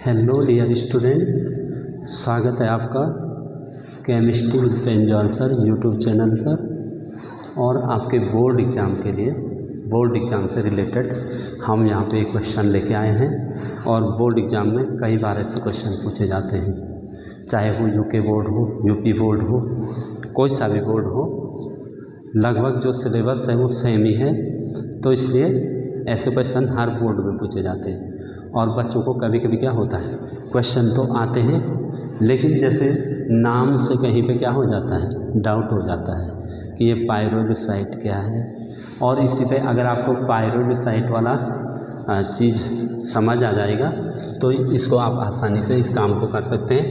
Hello dear student, स्वागत है आपका chemistry with Penjol sir YouTube channel पर। और आपके बोर्ड एग्ज़ाम के लिए, बोर्ड एग्ज़ाम से रिलेटेड हम यहाँ पे एक क्वेश्चन लेके आए हैं। और बोर्ड एग्ज़ाम में कई बार ऐसे क्वेश्चन पूछे जाते हैं, चाहे वो यूके बोर्ड हो, यूपी बोर्ड हो, कोई सा भी बोर्ड हो, लगभग जो सिलेबस है वो सेम ही है। तो इसलिए ऐसे क्वेश्चन हर बोर्ड में पूछे जाते हैं। और बच्चों को कभी कभी क्या होता है, क्वेश्चन तो आते हैं लेकिन जैसे नाम से कहीं पे क्या हो जाता है, डाउट हो जाता है कि ये पाइरोलुसाइट क्या है। और इसी पे अगर आपको पाइरोलुसाइट वाला चीज़ समझ आ जाएगा तो इसको आप आसानी से इस काम को कर सकते हैं।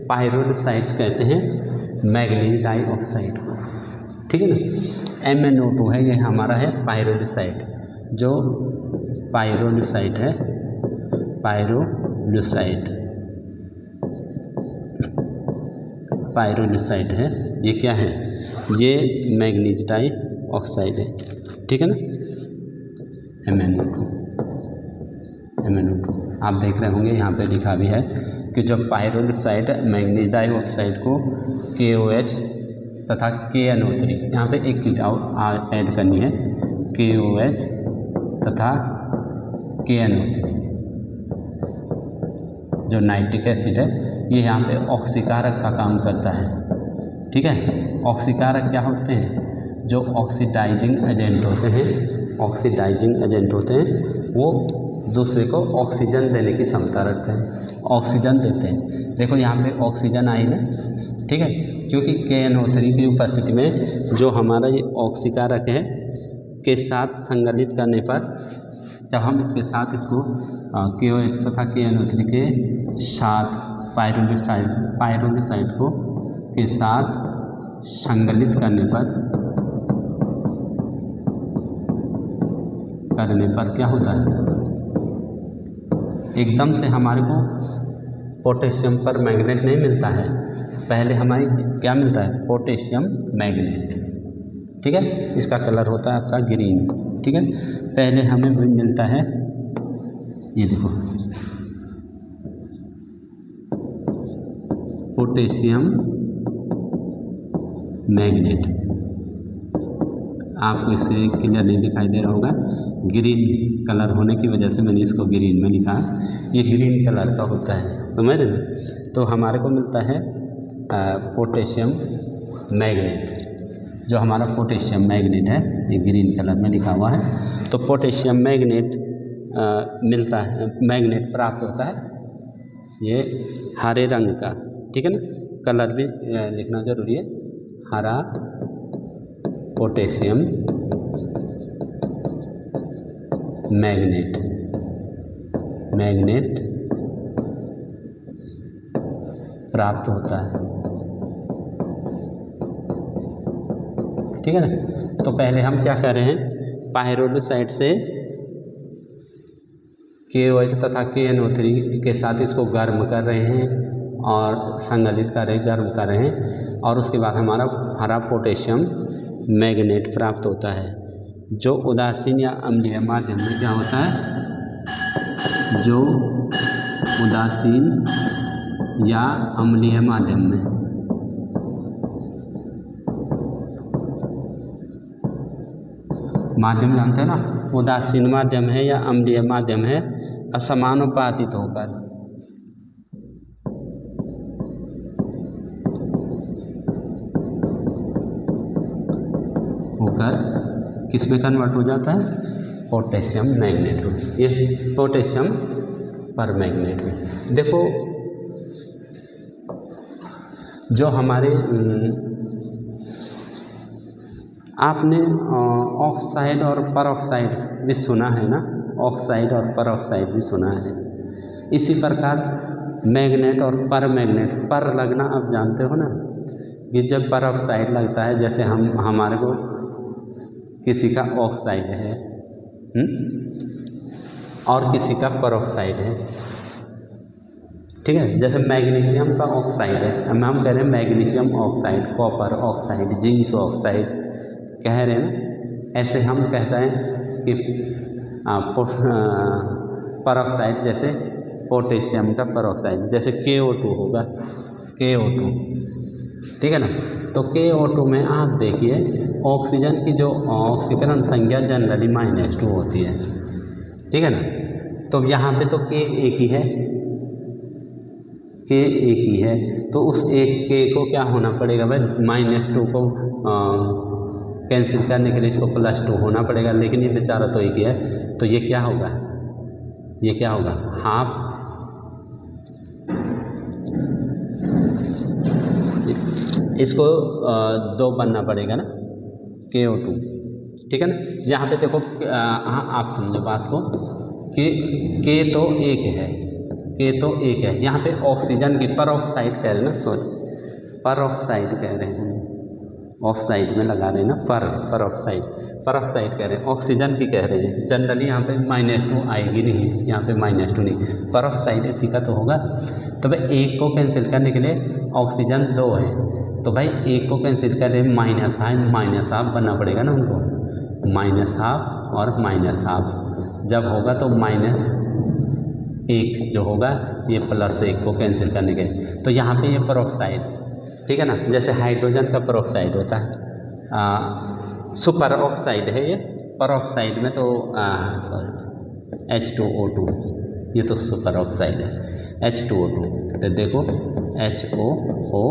पाइरोलुसाइट कहते हैं मैग्नीज डाइऑक्साइड को, ठीक है ना। MnO2 है, ये हमारा है पाइरोलुसाइट। जो पाइरोलुसाइट है, पाइरोलुसाइट है, ये क्या है, ये मैग्नीज डाइऑक्साइड है, ठीक है ना। MnO2 आप देख रहे होंगे यहाँ पे लिखा भी है कि जो पाइरोलुसाइट मैग्नीज डाइऑक्साइड को KOH तथा KNO3, यहाँ पे एक चीज़ और ऐड करनी है, KOH तथा KNO3 जो नाइट्रिक एसिड है, ये यहाँ पे ऑक्सीकारक का काम करता है, ठीक है। ऑक्सीकारक क्या होते हैं, जो ऑक्सीडाइजिंग एजेंट होते हैं, ऑक्सीडाइजिंग एजेंट होते हैं, वो दूसरे को ऑक्सीजन देने की क्षमता रखते हैं, ऑक्सीजन देते हैं। देखो यहाँ पे ऑक्सीजन आई ना, ठीक है, क्योंकि KNO3 की उपस्थिति में जो हमारा ये ऑक्सीकारक है के साथ संगलित करने पर, जब हम इसके साथ इसको KOH तथा KNO3 के साथ पाइरोलुसाइट को के साथ संगलित करने पर क्या होता है, एकदम से हमारे को पोटेशियम पर मैग्नेट नहीं मिलता है, पहले हमारी क्या मिलता है, पोटेशियम मैग्नेट, ठीक है। इसका कलर होता है आपका ग्रीन, ठीक है। पहले हमें मिलता है, ये देखो, पोटेशियम मैग्नेट। आपको इससे क्लियर नहीं दिखाई दे रहा होगा, ग्रीन कलर होने की वजह से मैंने इसको ग्रीन में लिखा। ये ग्रीन कलर का होता है, समझ रहे ना। तो हमारे को मिलता है पोटेशियम मैग्नेट। जो हमारा पोटेशियम मैग्नेट है, ये ग्रीन कलर में लिखा हुआ है। तो पोटेशियम मैग्नेट मिलता है, मैग्नेट प्राप्त होता है ये हरे रंग का, ठीक है ना। कलर भी लिखना जरूरी है, हरा पोटेशियम मैग्नेट प्राप्त होता है, ठीक है ना। तो पहले हम क्या कर रहे हैं, पाइरोलुसाइट से KOH तथा KNO3 के साथ इसको गर्म कर रहे हैं और संगलित कर रहे हैं, गर्म कर रहे हैं। और उसके बाद हमारा हरा पोटेशियम मैग्नेट प्राप्त होता है, जो उदासीन या अम्लीय माध्यम में क्या होता है, जो उदासीन या अम्लीय माध्यम में माध्यम जानते हैं ना, उदासीन माध्यम है या अम्लीय माध्यम है, असमानुपातित होकर किस में कन्वर्ट हो जाता है, पोटेशियम मैग्नेट में। ये पोटेशियम पर मैग्नेट में देखो, जो हमारे आपने ऑक्साइड और परऑक्साइड भी सुना है ना, ऑक्साइड और परऑक्साइड भी सुना है। इसी प्रकार मैग्नेट और पर मैग्नेट, पर लगना आप जानते हो ना, कि जब परऑक्साइड लगता है, जैसे हमारे को किसी का ऑक्साइड है और किसी का परऑक्साइड है, ठीक है। जैसे मैग्नीशियम का ऑक्साइड है, हम कह रहे हैं magnesium oxide, copper oxide, zinc oxide कह रहे हैं ना। ऐसे हम कह रहे हैं कि परऑक्साइड जैसे पोटेशियम का परऑक्साइड, जैसे KO2 होगा, KO2, ठीक है ना। तो KO2 में आप देखिए ऑक्सीजन की जो ऑक्सीकरण संख्या जनरली -2 होती है, ठीक है ना। तो यहाँ पे तो K एक ही है, K एक ही है, तो उस एक K को क्या होना पड़ेगा भाई, -2 को कैंसिल करने के लिए इसको +2 होना पड़ेगा, लेकिन ये बेचारा तो एक ही है, तो ये क्या होगा, ये क्या होगा, हाफ, इसको 2 बनना पड़ेगा ना, KO2, ठीक है ना। यहाँ पे देखो आप समझो बात को कि K तो एक है, K तो एक है, यहाँ पे ऑक्सीजन की परऑक्साइड कह रहे हैं ना, सॉरी परऑक्साइड कह रहे हैं, ऑक्साइड में लगा रहे हैं ना, परऑक्साइड कह रहे हैं, ऑक्सीजन की कह रहे हैं। जनरली यहाँ पे -2 आएगी नहीं, यहाँ पे -2 नहीं, परऑक्साइड इसी का तो होगा। तो भाई एक को कैंसिल करने के लिए ऑक्सीजन 2 है, तो भाई एक को कैंसिल करें -हाफ बनना पड़ेगा ना उनको, -हाफ और -हाफ जब होगा तो -1 जो होगा ये +1 को कैंसिल करने के, तो यहाँ पे ये परऑक्साइड, ठीक है ना, जैसे हाइड्रोजन का परऑक्साइड होता है, सुपर ऑक्साइड है ये, परऑक्साइड में तो सॉरी H2O2, ये तो सुपर ऑक्साइड है H2O2, तो देखो HOO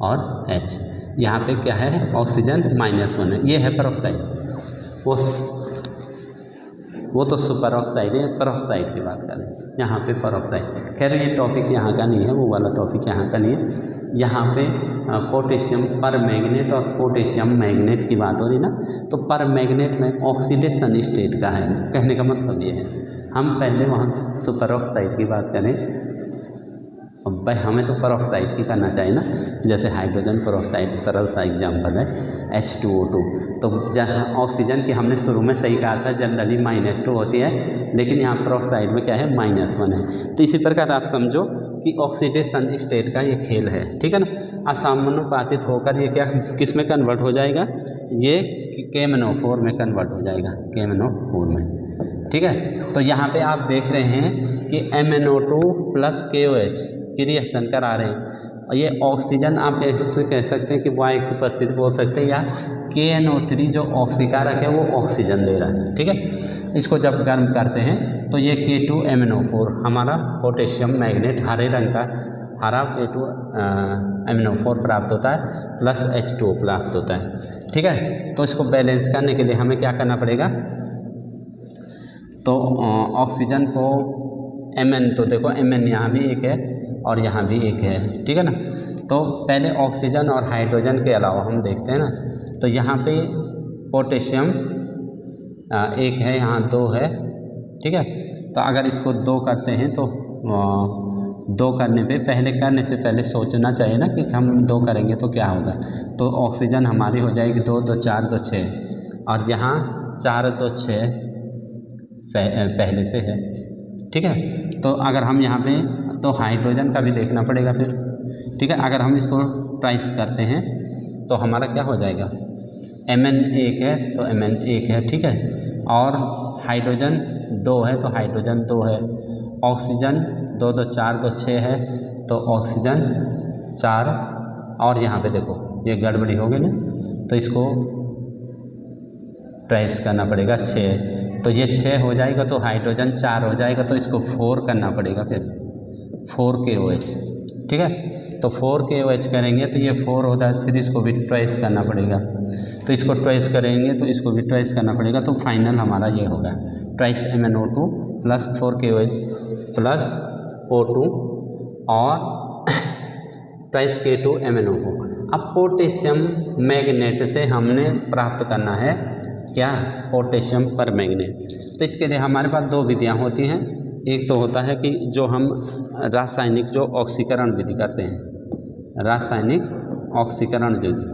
और H, यहाँ पे क्या है, ऑक्सीजन -1 है, ये है परऑक्साइड, वो तो सुपर ऑक्साइड है, परऑक्साइड की बात करें यहाँ पे परऑक्साइड। खैर ये टॉपिक यहाँ का नहीं है, वो वाला टॉपिक यहाँ का नहीं है, यहाँ पे पोटेशियम पर मैग्नेट और पोटेशियम मैग्नेट की बात हो रही ना, तो पर मैग्नेट में ऑक्सीडेशन स्टेट का है, कहने का मतलब ये है। हम पहले वहाँ सुपर ऑक्साइड की बात करें, अब भाई हमें तो परऑक्साइड की करना चाहिए ना, जैसे हाइड्रोजन परऑक्साइड सरल सा एग्जाम्पल है H2O2, तो जहाँ ऑक्सीजन की हमने शुरू में सही कहा था जनरली -2 होती है, लेकिन यहाँ परऑक्साइड में क्या है, -1 है। तो इसी प्रकार आप समझो कि ऑक्सीडेशन स्टेट का ये खेल है, ठीक है ना। असमानुपातित होकर ये क्या किस में कन्वर्ट हो जाएगा, ये KMnO4 में कन्वर्ट हो जाएगा, KMnO4 में, ठीक है। तो यहाँ पे आप देख रहे हैं कि MnO2 + KOH की रिएक्शन करा रहे हैं, और ये ऑक्सीजन आप ऐसे कह सकते हैं कि वायु की उपस्थिति बोल सकते हैं, या KNO3 जो ऑक्सीकारक है वो ऑक्सीजन दे रहा है, ठीक है। इसको जब गर्म करते हैं तो ये K2MnO4 हमारा पोटेशियम मैग्नेट हरे रंग का हरा K2MnO4 प्राप्त होता है, प्लस H2O प्राप्त होता है, ठीक है। तो इसको बैलेंस करने के लिए हमें क्या करना पड़ेगा, तो ऑक्सीजन को Mn, तो देखो Mn यहाँ भी एक है और यहाँ भी एक है, ठीक है ना। तो पहले ऑक्सीजन और हाइड्रोजन के अलावा हम देखते हैं ना, तो यहाँ पे पोटेशियम एक है, यहाँ 2 है, ठीक है। तो अगर इसको 2 करते हैं तो 2 करने से पहले सोचना चाहिए ना कि हम 2 करेंगे तो क्या होगा। तो ऑक्सीजन हमारी हो जाएगी 2 2 4 2 6, और यहाँ 4 2 6 पहले से है, ठीक है। तो अगर हम यहाँ पे, तो हाइड्रोजन का भी देखना पड़ेगा फिर, ठीक है। अगर हम इसको ट्राइस करते हैं तो हमारा क्या हो जाएगा, Mn 1 है तो Mn 1 है, ठीक है। और हाइड्रोजन 2 है तो हाइड्रोजन 2 है, ऑक्सीजन 2 2 4 2 6 है तो ऑक्सीजन 4, और यहाँ पे देखो ये गड़बड़ी हो गई ना, तो इसको ट्रेस करना पड़ेगा 6, तो ये 6 हो जाएगा, तो हाइड्रोजन 4 हो जाएगा, तो इसको 4 करना पड़ेगा, फिर 4 KOH, ठीक है। तो 4 KOH करेंगे तो ये 4 होता है, फिर इसको भी ट्रेस करना पड़ेगा, तो इसको ट्रेस करेंगे तो इसको भी ट्रेस करना पड़ेगा, तो फाइनल हमारा ये होगा ट्रेस MnO2 + 4 KOH + O2 और ट्रेस K2MnO4। अब पोटेशियम मैग्नेट से हमने प्राप्त करना है क्या, पोटेशियम पर मैग्नेट। तो इसके लिए हमारे पास 2 विधियाँ होती हैं, एक तो होता है कि जो हम रासायनिक जो ऑक्सीकरण विधि करते हैं, रासायनिक ऑक्सीकरण विधि,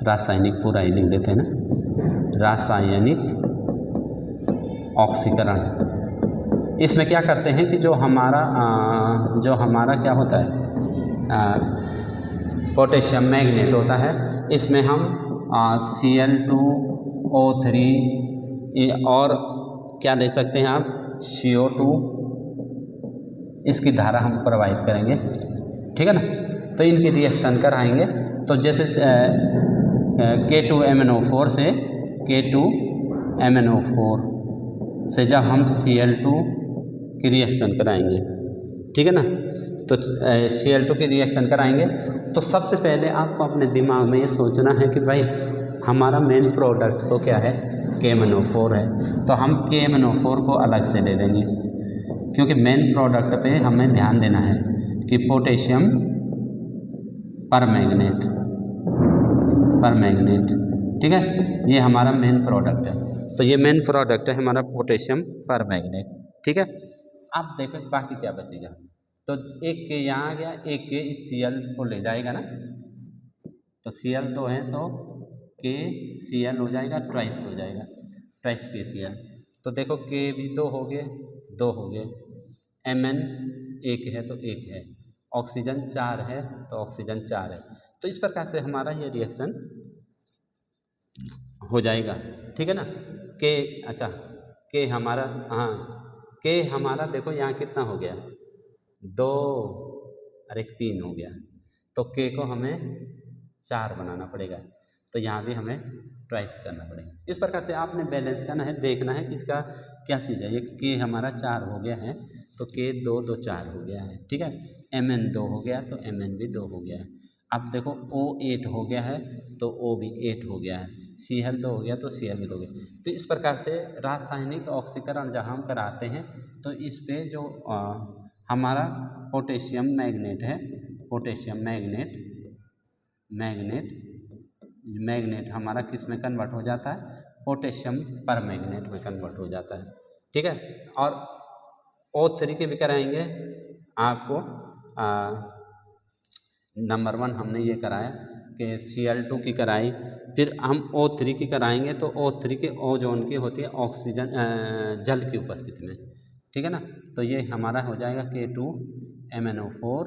रासायनिक पूरा ही लिख देते हैं ना, रासायनिक ऑक्सीकरण। इसमें क्या करते हैं कि जो हमारा क्या होता है, पोटेशियम मैग्नेट होता है, इसमें हम Cl2O3 और क्या ले सकते हैं आप, CO2 इसकी धारा हम प्रवाहित करेंगे, ठीक है ना। तो इनकी रिएक्शन कराएंगे। तो जैसे K2MnO4 से K2MnO4 से जब हम Cl2 की रिएक्शन कराएंगे, ठीक है ना, तो Cl2 की रिएक्शन कराएंगे तो सबसे पहले आपको अपने दिमाग में ये सोचना है कि भाई हमारा मेन प्रोडक्ट तो क्या है, KMnO4 है। तो हम KMnO4 को अलग से ले देंगे, क्योंकि मेन प्रोडक्ट पे हमें ध्यान देना है कि पोटेशियम परमैंगनेट, ठीक है, ये हमारा मेन प्रोडक्ट है। तो ये मेन प्रोडक्ट है हमारा पोटेशियम परमैंगनेट, ठीक है। अब देखो बाकी क्या बचेगा, तो एक के यहाँ आ गया, एक के इस Cl को ले जाएगा ना, तो Cl तो है तो KCl हो जाएगा, ट्वाइस हो जाएगा, ट्वाइस KCl। तो देखो K भी 2 हो गए, 2 हो गए, Mn 1 है तो 1 है, ऑक्सीजन 4 है तो ऑक्सीजन 4 है। तो इस प्रकार से हमारा ये रिएक्शन हो जाएगा, ठीक है ना। K अच्छा K हमारा, हाँ K हमारा देखो यहाँ कितना हो गया, 2 और 1 3 हो गया, तो K को हमें 4 बनाना पड़ेगा, तो यहाँ भी हमें ट्वाइस करना पड़ेगा। इस प्रकार से आपने बैलेंस करना है, देखना है कि इसका क्या चीज़ है। ये K हमारा 4 हो गया है तो K 2 2 4 हो गया है, ठीक है। Mn 2 हो गया तो Mn भी 2 हो गया है। अब देखो O 8 हो गया है तो O भी 8 हो गया है, Cl 2 हो गया तो Cl भी 2 हो गया। तो इस प्रकार से रासायनिक ऑक्सीकरण जब हम कराते हैं तो इस पे जो हमारा पोटेशियम मैग्नेट है, पोटेशियम मैग्नेट हमारा किस में कन्वर्ट हो जाता है, पोटेशियम परमैंगनेट में कन्वर्ट हो जाता है, ठीक है। और O3 के भी कराएंगे आपको। नंबर 1 हमने ये कराया कि Cl2 की कराई, फिर हम O3 की कराएंगे तो O3 के ओजोन की होती है ऑक्सीजन जल की उपस्थिति में, ठीक है ना। तो ये हमारा हो जाएगा K2MnO4,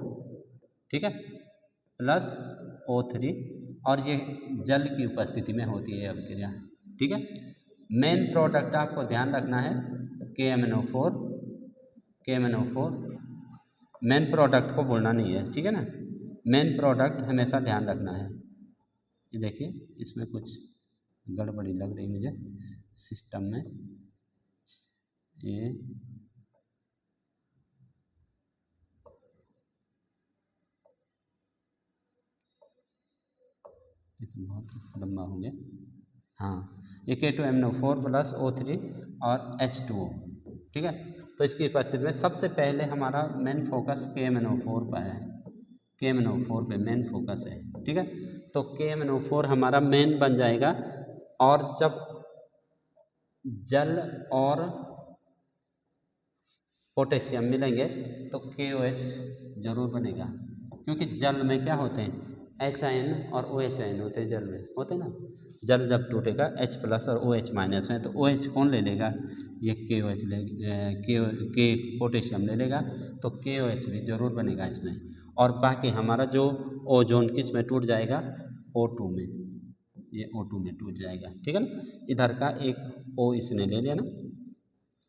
ठीक है, प्लस O3, और ये जल की उपस्थिति में होती है अभिक्रिया, ठीक है। मेन प्रोडक्ट आपको ध्यान रखना है KMnO4 मेन प्रोडक्ट को बोलना नहीं है, ठीक है ना। मेन प्रोडक्ट हमेशा ध्यान रखना है। ये देखिए इसमें कुछ गड़बड़ी लग रही मुझे सिस्टम में, ये इसमें बहुत लंबा हो गया। हाँ, ये K2MnO4 प्लस O3 और H2O, ठीक है। तो इसकी उपस्थिति में सबसे पहले हमारा मेन फोकस KMnO4 पर है, KMnO4 पे मेन फोकस है, ठीक है। तो KMnO4 हमारा मेन बन जाएगा, और जब जल और पोटेशियम मिलेंगे तो KOH जरूर बनेगा, क्योंकि जल में क्या होते हैं, HIN और OH होते हैं, जल में होते हैं ना। जल जब टूटेगा H+ और OH- में, तो OH कौन ले लेगा, ये KOH के पोटेशियम ले लेगा, तो KOH भी जरूर बनेगा इसमें। और बाकी हमारा जो ओजोन किस में टूट जाएगा, O2 में, ये O2 में टूट जाएगा, ठीक है ना। इधर का एक O इसने ले लिया ना,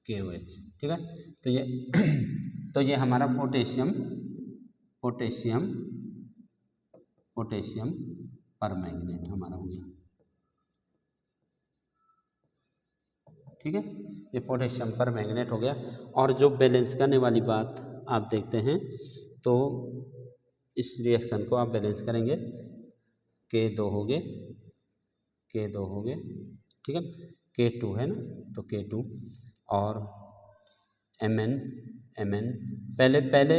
KOH, ठीक है। तो ये तो ये हमारा पोटेशियम परमैंगनेट हमारा हो गया, ठीक है। ये पोटेशियम परमैंगनेट हो गया। और जो बैलेंस करने वाली बात आप देखते हैं, तो इस रिएक्शन को आप बैलेंस करेंगे, K2 हो गए, ठीक है। K2 है ना, तो K2 और Mn पहले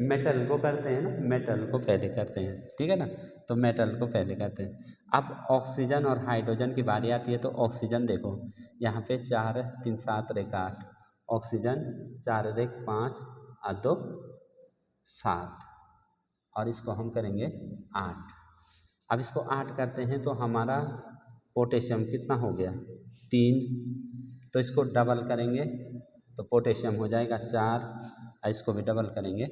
मेटल को करते हैं ना, मेटल को पहले करते हैं, ठीक है ना। तो मेटल को पहले करते हैं। अब ऑक्सीजन और हाइड्रोजन की बारी आती है, तो ऑक्सीजन देखो यहाँ पे 4 3 7 रेख 8, ऑक्सीजन 4 रेख 5 और 2 7, और इसको हम करेंगे 8। अब इसको 8 करते हैं तो हमारा पोटेशियम कितना हो गया, 3, तो इसको डबल करेंगे तो पोटेशियम हो जाएगा 4, और इसको भी डबल करेंगे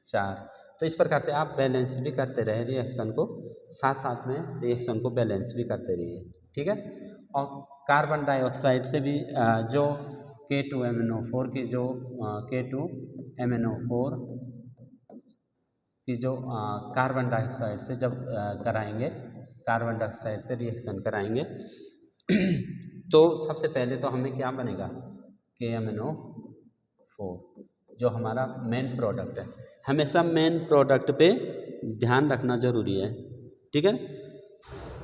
4। तो इस प्रकार से आप बैलेंस भी करते रहे रिएक्शन को, साथ साथ में रिएक्शन को बैलेंस भी करते रहिए, ठीक है। और कार्बन डाइऑक्साइड से भी जो K2MnO4 की जो K2MnO4 कि जो कार्बन डाइऑक्साइड से जब कराएंगे, कार्बन डाइऑक्साइड से रिएक्शन कराएंगे तो सबसे पहले तो हमें क्या बनेगा, KMnO4 जो हमारा मेन प्रोडक्ट है। हमेशा मेन प्रोडक्ट पे ध्यान रखना ज़रूरी है, ठीक है।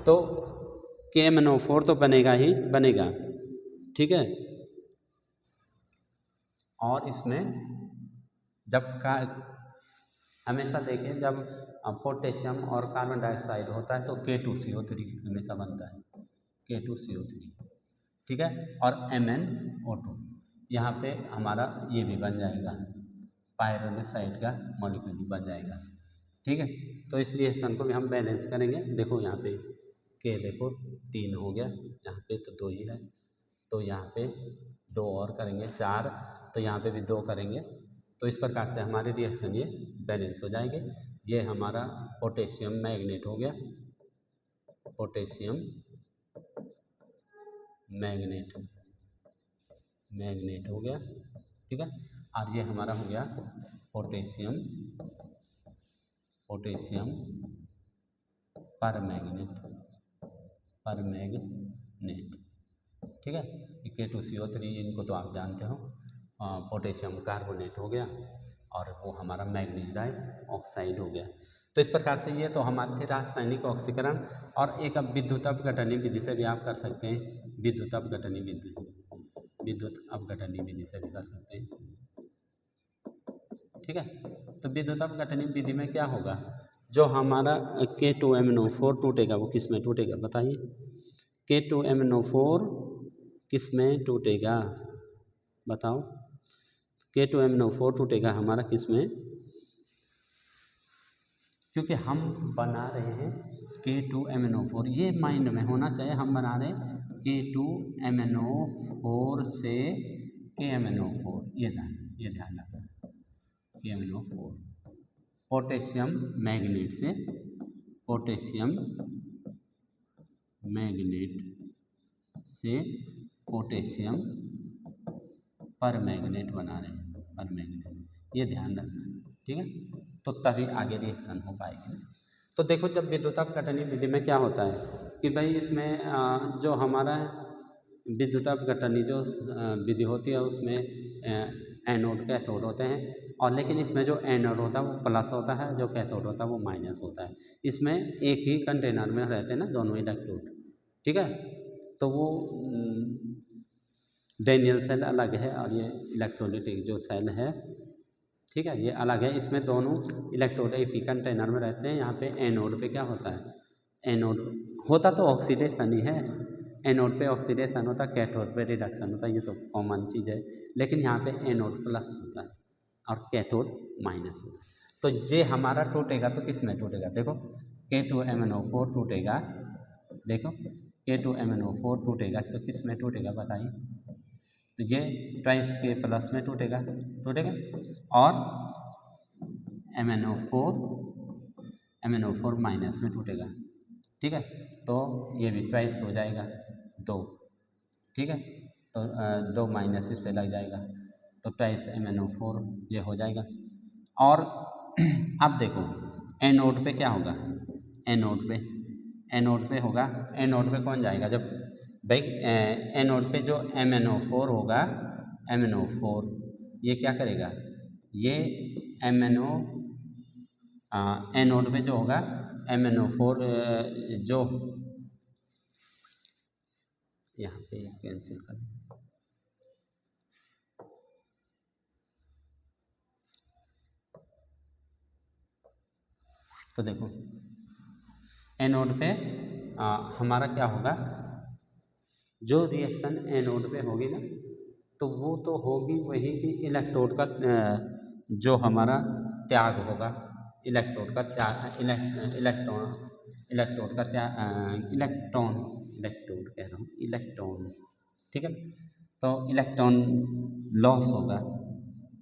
तो KMnO4 तो बनेगा ही बनेगा, ठीक है। और इसमें जब का हमेशा देखें जब पोटेशियम और कार्बन डाइऑक्साइड होता है तो K2CO3 हमेशा बनता है, K2CO3, ठीक है। और MnO2 यहाँ पे हमारा ये भी बन जाएगा, पायरोनोसाइड का मॉलिक्यूल बन जाएगा, ठीक है। तो इस रिएक्शन को भी हम बैलेंस करेंगे। देखो यहाँ पे K देखो 3 हो गया, यहाँ पे तो 2 ही है, तो यहाँ पे 2 और करेंगे 4, तो यहाँ पे भी 2 करेंगे। तो इस प्रकार से हमारे रिएक्शन ये बैलेंस हो जाएंगे। ये हमारा पोटेशियम मैग्नेट हो गया, पोटेशियम मैग्नेट मैग्नेट हो गया, ठीक है। और ये हमारा हो गया पोटेशियम पोटेशियम परमैंगनेट परमैंगनेट, ठीक है। K2CO3 इनको तो आप जानते हो, पोटेशियम कार्बोनेट हो गया और वो हमारा मैग्नीज डाइऑक्साइड हो गया। तो इस प्रकार से ये तो हमारे थे रासायनिक ऑक्सीकरण। और एक अब विद्युत अपघटनी विधि से भी आप कर सकते हैं, विद्युत अपघटनी विधि, विद्युत अपघटनी विधि से भी कर सकते हैं, ठीक है। तो विद्युत अपघटनी विधि में क्या होगा, जो हमारा K2MnO4 टूटेगा वो किस में टूटेगा बताइए, K2MnO4 किस में टूटेगा बताओ, K2MnO4 टूटेगा हमारा किस में, क्योंकि हम बना रहे हैं K2MnO4, ये माइंड में होना चाहिए, हम बना रहे हैं K2MnO4 से KMnO4, ये ध्यान रखना, KMnO4 पोटेशियम मैग्नेट से, पोटेशियम मैग्नेट से पोटेशियम परमैंगनेट बना रहे हैं, परमैंगनेट, ये ध्यान रखना, ठीक है। तो तभी आगे रिएक्शन हो पाएगी। तो देखो जब विद्युत अपघटनी विधि में क्या होता है कि भाई इसमें जो हमारा विद्युत अपघटनी जो विधि होती है उसमें एनोड कैथोड होते हैं, और लेकिन इसमें जो एनोड होता है वो प्लस होता है, जो कैथोड होता है वो माइनस होता है। इसमें एक ही कंटेनर में रहते हैं ना दोनों इलेक्ट्रोड, ठीक है। तो वो डैनियल सेल अलग है और ये इलेक्ट्रोलाइटिक जो सेल है, ठीक है, ये अलग है। इसमें दोनों इलेक्ट्रोड एक ही कंटेनर में रहते हैं। यहाँ पे एनोड पे क्या होता है, एनोड होता तो ऑक्सीडेशन ही है, एनोड पे ऑक्सीडेशन होता है, कैथोड पे रिडक्शन होता है, ये तो कॉमन चीज़ है। लेकिन यहाँ पे एनोड प्लस होता है और कैथोड माइनस होता है। तो ये हमारा टूटेगा तो किस में टूटेगा, देखो K2MnO4 टूटेगा, देखो K2MnO4 टूटेगा तो किस में टूटेगा बताइए, तो ये ट्वाइस के प्लस में टूटेगा, और MnO4 माइनस में टूटेगा, ठीक है। तो ये भी ट्वाइस हो जाएगा 2, ठीक है। तो 2 माइनस इस पे लग जाएगा, तो ट्वाइस MnO4 ये हो जाएगा। और अब देखो एनोड पे क्या होगा, एनोड पे होगा, एनोड पे कौन जाएगा, जब भाई एनोड पे जो MnO4 होगा, MnO4 ये क्या करेगा, ये MnO एनोड पे जो होगा MnO4 जो यहाँ पे कैंसिल कर, तो देखो एनोड पे हमारा क्या होगा, जो रिएक्शन एनोड पे होगी ना तो वो तो होगी वही कि इलेक्ट्रोड का जो हमारा त्याग होगा, इलेक्ट्रोड का त्याग, इलेक्ट्रोड का त्याग, इलेक्ट्रोड कह रहा हूँ, इलेक्ट्रॉन, ठीक है ना। तो इलेक्ट्रॉन लॉस होगा,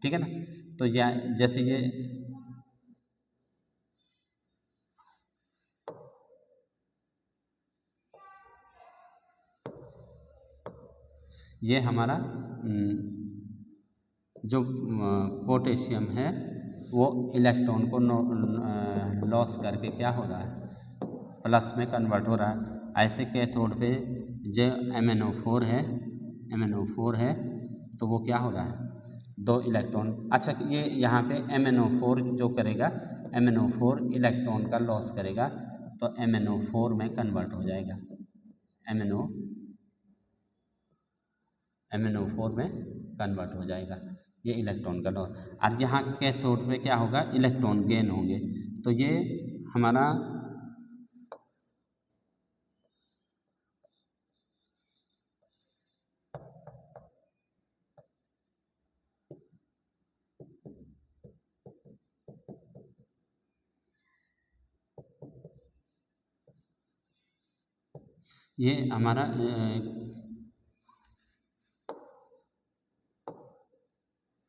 ठीक है ना। तो जैसे ये हमारा जो पोटेशियम है वो इलेक्ट्रॉन को लॉस करके क्या हो रहा है, प्लस में कन्वर्ट हो रहा है। ऐसे कैथोड पे जो MnO4 है तो वो क्या हो रहा है, 2 इलेक्ट्रॉन। अच्छा, ये यहाँ पे MnO4 जो करेगा, MnO4 इलेक्ट्रॉन का लॉस करेगा तो MnO4 में कन्वर्ट हो जाएगा, MnO4 में कन्वर्ट हो जाएगा, ये इलेक्ट्रॉन का लॉस। और यहाँ कैथोड पे क्या होगा, इलेक्ट्रॉन गेन होंगे। तो ये हमारा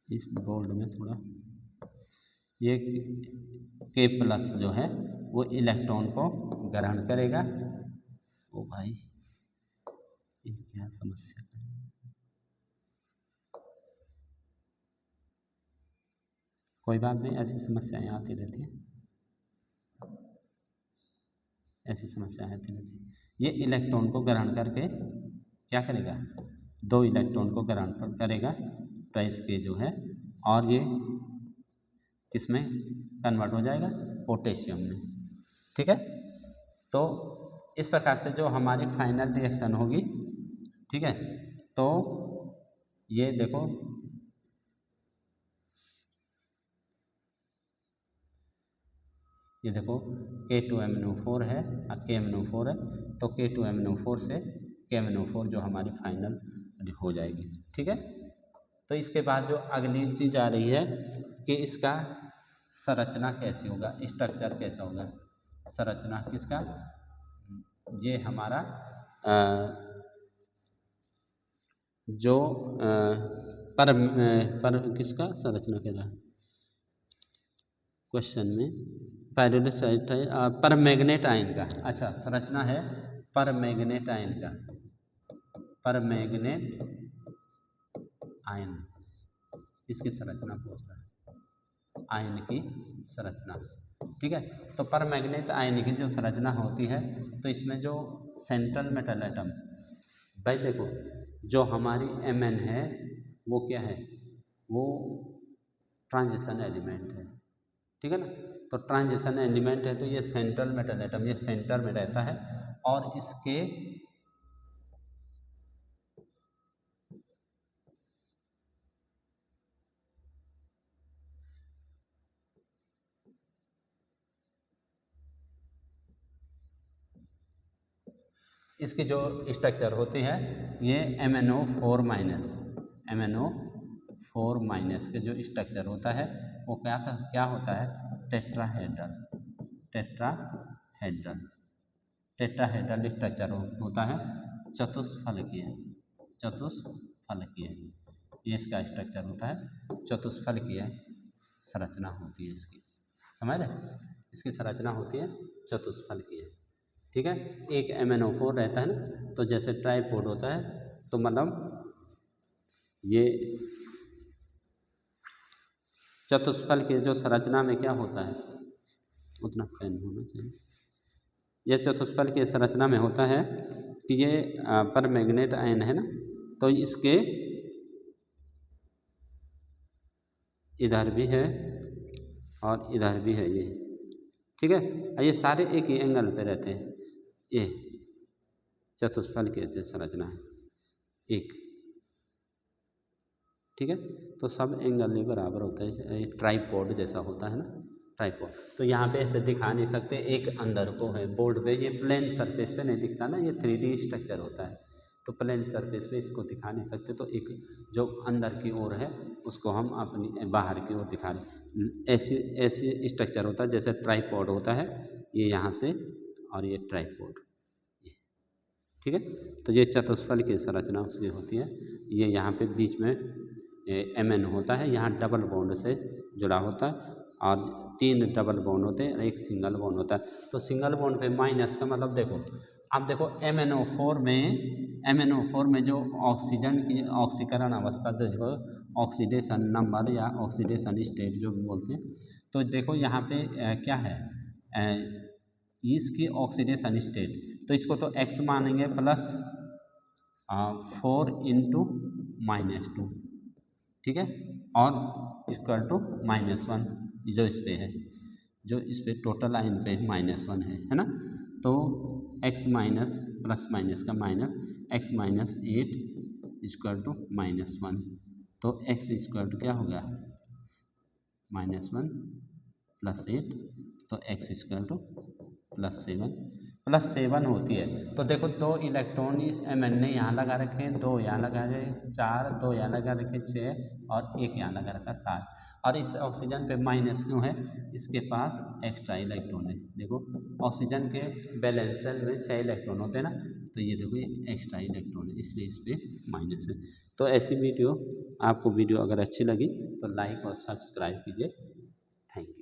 इस बोर्ड में थोड़ा ये K+ जो है वो इलेक्ट्रॉन को ग्रहण करेगा। ओ भाई, ये क्या समस्या है? कोई बात नहीं, ऐसी समस्याएं आती रहती हैं, ये इलेक्ट्रॉन को ग्रहण करके क्या करेगा, 2 इलेक्ट्रॉन को ग्रहण करेगा ट्वाइस के जो है, और ये किसमें कन्वर्ट हो जाएगा, पोटेशियम में। ठीक है, तो इस प्रकार से जो हमारी फाइनल रिएक्शन होगी, ठीक है, तो ये देखो K2MnO4 है और KMnO4 है, तो K2MnO4 से KMnO4 जो हमारी फाइनल हो जाएगी। ठीक है, तो इसके बाद जो अगली चीज़ आ रही है कि इसका संरचना कैसी होगा, स्ट्रक्चर कैसा होगा। संरचना किसका, ये हमारा जो पर किसका संरचना कह रहा है क्वेश्चन में, परमैंगनेट आयन का। अच्छा, संरचना है परमैंगनेट आयन का, परमैंगनेट आयन, इसकी संरचना पूछ रहा है, आयन की संरचना। ठीक है, तो परमैंगनेट आयन की जो संरचना होती है, तो इसमें जो सेंट्रल मेटल एटम, भाई देखो जो हमारी Mn है वो क्या है, वो ट्रांजिशन एलिमेंट है। ठीक है ना, तो ट्रांजिशन एलिमेंट है, तो ये सेंट्रल मेटल एटम ये सेंटर में रहता है, और इसकी जो स्ट्रक्चर होती है ये MnO4 के जो स्ट्रक्चर होता है वो क्या होता है, टेट्राहेड्रल स्ट्रक्चर होता है, चतुष्फलकीय, ये इसका स्ट्रक्चर होता है, चतुष्फलकीय संरचना होती है इसकी, समझ रहे, इसकी संरचना होती है चतुष्फलकीय। ठीक है, एक MnO4 रहता है ना, तो जैसे ट्राइपोड होता है, तो मतलब ये चतुष्फल के जो संरचना में क्या होता है, उतना पेन होना चाहिए, यह चतुष्फल के संरचना में होता है कि ये परमैंगनेट आयन है ना, तो इसके इधर भी है और इधर भी है ये। ठीक है, ये सारे एक ही एंगल पे रहते हैं, ये चतुष्फल की जो संरचना है एक। ठीक है, तो सब एंगल नहीं बराबर होता है, ये ट्राइपॉड जैसा होता है ना, ट्राइपॉड। तो यहाँ पे ऐसे दिखा नहीं सकते, एक अंदर को है बोर्ड पे, ये प्लेन सरफेस पे नहीं दिखता ना, ये 3D स्ट्रक्चर होता है, तो प्लेन सरफेस पे इसको दिखा नहीं सकते, तो एक जो अंदर की ओर है उसको हम अपनी बाहर की ओर दिखा रहे, ऐसे स्ट्रक्चर होता है जैसे ट्राइपॉड होता है, ये यहाँ से और ये ट्राइपॉड, ये। ठीक है, तो ये चतुष्फल की संरचना उसकी होती है, ये यहाँ पे बीच में Mn होता है, यहाँ डबल बॉन्ड से जुड़ा होता है, और 3 डबल बॉन्ड होते हैं, एक सिंगल बॉन्ड होता है। तो सिंगल बॉन्ड पे माइनस का मतलब देखो, अब देखो MnO4 में MnO4 में जो ऑक्सीजन की ऑक्सीकरण अवस्था जिसको ऑक्सीडेशन नंबर या ऑक्सीडेशन स्टेट जो भी बोलते हैं, तो देखो यहाँ पे क्या है इसकी ऑक्सीडेशन स्टेट, तो इसको तो x मानेंगे प्लस 4 इंटू -2, ठीक है, और इक्वल टू -1 जो इस पे है, जो इस पे टोटल लाइन पे -1 है ना। तो x माइनस प्लस माइनस का minus x minus 8 equal to -1, तो x इक्वल टू क्या हो गया -1 प्लस 8, तो x इक्वल टू +7 होती है। तो देखो 2 इलेक्ट्रॉन इस Mn ने यहाँ लगा रखे हैं, 2 यहाँ लगा रखे 4, 2 यहाँ लगा रखे 6 और 1 यहाँ लगा रखा 7, और इस ऑक्सीजन पे माइनस क्यों है, इसके पास एक्स्ट्रा इलेक्ट्रॉन है। देखो ऑक्सीजन के बैलेंस शेल में 6 इलेक्ट्रॉन होते हैं ना, तो ये देखो ये एक्स्ट्रा इलेक्ट्रॉन है, इसलिए इस पर माइनस है। तो ऐसी वीडियो आपको अगर अच्छी लगी तो लाइक और सब्सक्राइब कीजिए। Thank you.